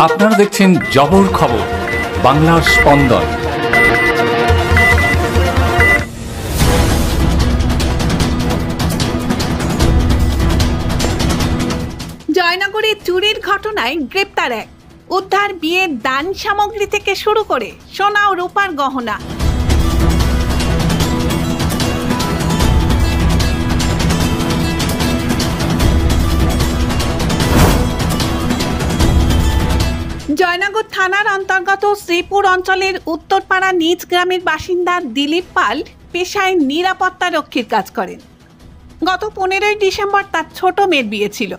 আপনারা দেখছেন জবর খবর, বাংলার স্পন্দন। জয়নগরে চুরির ঘটনায় গ্রেপ্তার এক, উদ্ধার বিয়ের দান সামগ্রী থেকে শুরু করে সোনা ও রূপার গহনা। জয়নগর থানার অন্তর্গত শ্রীপুর অঞ্চলের উত্তরপাড়া নিজ গ্রামের বাসিন্দা দিলীপ পাল পেশায় নিরাপত্তা রক্ষীর কাজ করেন। গত 15ই ডিসেম্বর তার ছোট মেয়ের বিয়ে ছিল।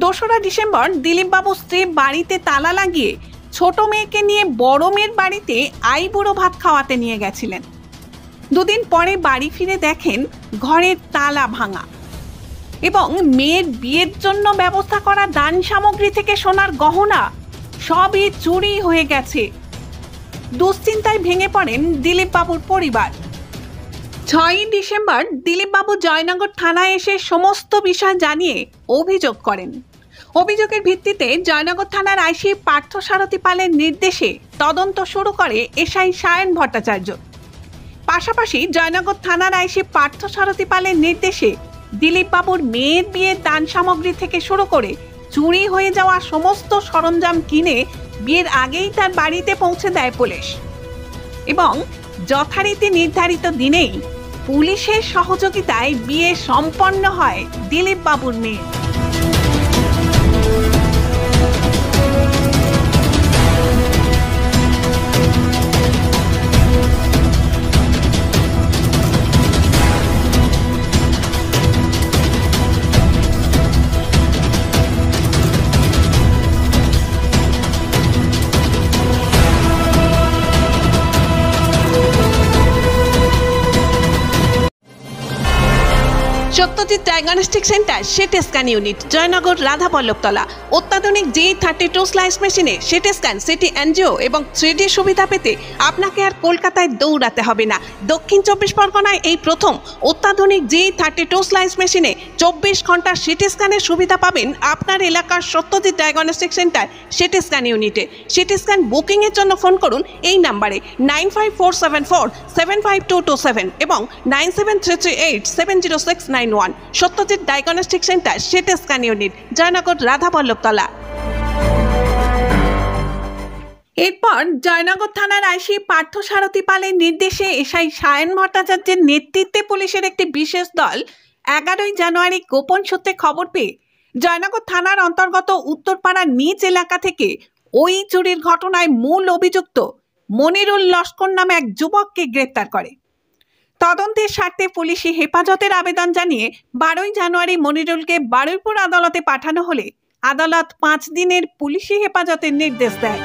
2রা ডিসেম্বর দিলীপবাবু স্ত্রী বাড়িতে তালা লাগিয়ে ছোট মেয়েকে নিয়ে বড় মেয়ের বাড়িতে আইবুড়ো ভাত খাওয়াতে নিয়ে গেছিলেন। 2 দিন পরে বাড়ি ফিরে দেখেন ঘরের তালা ভাঙা এবং মেয়ের বিয়ের জন্য ব্যবস্থা করা দান সামগ্রী থেকে সোনার গহনা সবই চুরি হয়ে গেছে। দুশ্চিন্তায় ভেঙে পড়েন দিলীপবাবুর পরিবার। 6ই ডিসেম্বর দিলীপবাবু জয়নগর থানায় এসে সমস্ত বিষয় জানিয়ে অভিযোগ করেন। অভিযোগের ভিত্তিতে জয়নগর থানার আইসি পার্থসারথী পালের নির্দেশে তদন্ত শুরু করে এসআই সায়ন ভট্টাচার্য। পাশাপাশি জয়নগর থানার আইসি পার্থসারথী পালের নির্দেশে দিলীপবাবুর মেয়ের বিয়ের দান সামগ্রী থেকে শুরু করে চুরি হয়ে যাওয়া সমস্ত সরঞ্জাম কিনে বিয়ের আগেই তার বাড়িতে পৌঁছে দেয় পুলিশ এবং যথারীতি নির্ধারিত দিনেই পুলিশের সহযোগিতায় বিয়ে সম্পন্ন হয় দিলীপবাবুর মেয়ে। Satyajit diagnostic centre CT scan unit, Joynagar Radhaballavtala. অত্যাধুনিক G32 স্লাইস মেশিনে সিটি স্ক্যান, সিটি এনজিও এবং 3D সুবিধা পেতে আপনাকে আর কলকাতায় দৌড়াতে হবে না। দক্ষিণ 24 পরগনায় এই প্রথম অত্যাধুনিক G32 স্লাইস মেশিনে 24 ঘন্টা সিটি স্ক্যানের সুবিধা পাবেন আপনার এলাকার Satyajit diagnostic centre CT scan ইউনিটে। সিটি স্ক্যান বুকিংয়ের জন্য ফোন করুন এই নাম্বারে 9547475227 এবং 9733870691। Satyajit diagnostic centre CT scan unit, Joynagar Radhaballavtala. এরপর জয়নগর থানার আইসি পার্থসারথী পালের নির্দেশে এসআই সায়ন ভট্টাচার্যের নেতৃত্বে পুলিশের একটি বিশেষ দল 11ই জানুয়ারি গোপন সূত্রে খবর পেয়ে জয়নগর থানার অন্তর্গত উত্তরপাড়া নিজ এলাকা থেকে ওই চুরির ঘটনায় মূল অভিযুক্ত মনিরুল লস্কর নামে এক যুবককে গ্রেপ্তার করে। তদন্তের স্বার্থে পুলিশি হেফাজতের আবেদন জানিয়ে 12ই জানুয়ারি মনিরুলকে বারুইপুর আদালতে পাঠানো হলে আদালত 5 দিনের পুলিশি হেফাজতের নির্দেশ দেয়।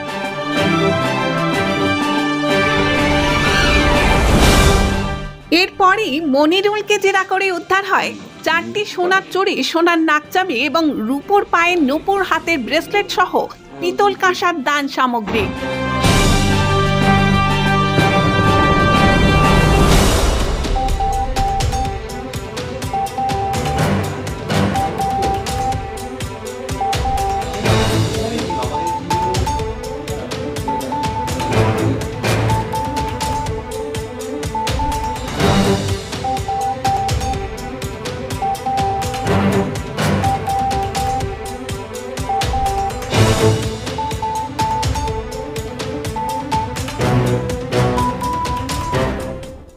এরপরই মনিরুলকে জেরা করে উদ্ধার হয় 4টি সোনার চুড়ি, সোনার নাকচাবি এবং রূপোর পায়ের নূপুর হাতের ব্রেসলেট সহ পিতল কাঁসার দান সামগ্রী।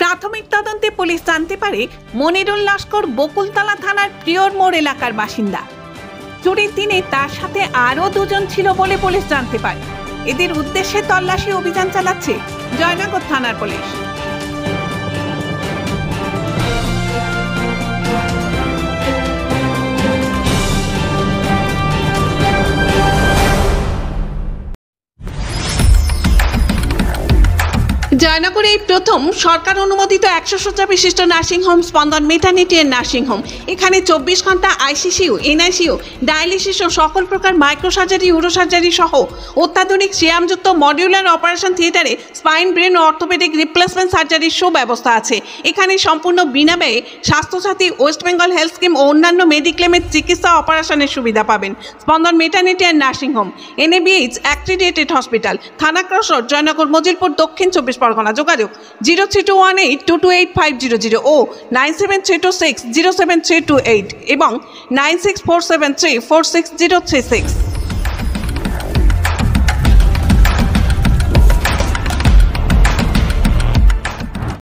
প্রাথমিক তদন্তে পুলিশ জানতে পারে মনিরুল লস্কর বকুলতলা থানার প্রিয়র মোড় এলাকার বাসিন্দা। চুরির দিনে তার সাথে আরও 2 জন ছিল বলে পুলিশ জানতে পারে। এদের উদ্দেশ্যে তল্লাশি অভিযান চালাচ্ছে জয়নগর থানার পুলিশ। জয়নগর জয়নগরে এই প্রথম সরকার অনুমোদিত 100 শয্যা বিশিষ্ট নার্সিংহোম স্পন্দন মেটার্নিটি এন্ড নার্সিংহোম। এখানে 24 ঘন্টা আইসিসিউ, এনআইসিউ, ডায়ালিসিস ও সকল প্রকার মাইক্রোসার্জারি, ইউরোসার্জারি সহ অত্যাধুনিক সিয়ামযুক্ত মডিউলার অপারেশন থিয়েটারে স্পাইন, ব্রেন ও অর্থোপেডিক রিপ্লেসমেন্ট সার্জারির সুব্যবস্থা আছে। এখানে সম্পূর্ণ বিনা ব্যয়ে স্বাস্থ্যসাথী, ওয়েস্ট বেঙ্গল হেলথ স্কিম ও অন্যান্য মেডিক্লেমের চিকিৎসা অপারেশনের সুবিধা পাবেন। Spandan maternity and nursing home, NABH accredited hospital, Thana cross road, Joynagar, Majilpur, Dakshin 24 Pargana. যোগাযোগ 0321822850 ও 9732607328 এবং 9647346036।